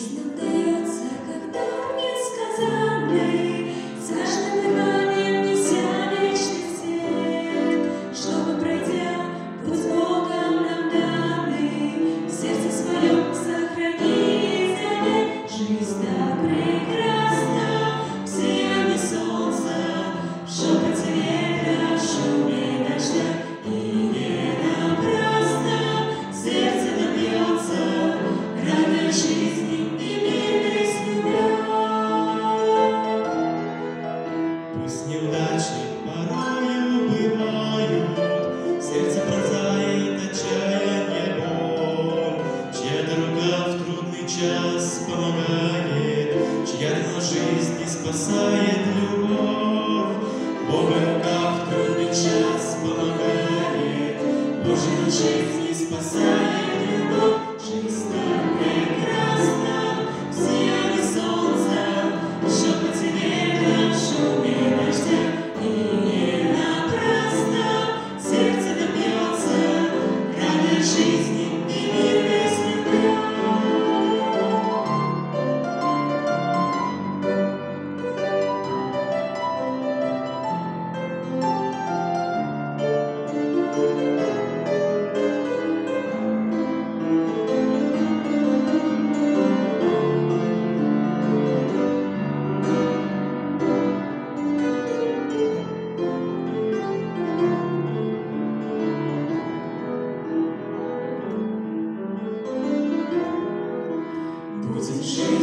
Жизнь нам дается, как дар несказанный, с каждым дыханием неся вечный свет, чтобы, пройдя путь Богом нам данный, в сердце своем сохранить завет. Жизнь так прекрасна, в сиянии солнца, в шепоте ветра, в шуме дождя. И не напрасно сердце нам бьется, радуясь жизни и мир весь любя. Пусть неудачи порою бывают, сердце пронзает отчаяние боль, чья-то рука в трудный час помогает, чья-то жизнь спасает любовь. Божья рука в трудный час помогает, Божья жизнь спасает любовь. Жизнь так прекрасна, в сиянии солнца, в шепоте ветра, в шуме дождя. И не напрасно сердце нам бьется, радуясь жизни и мир весь любя. Будет жизнь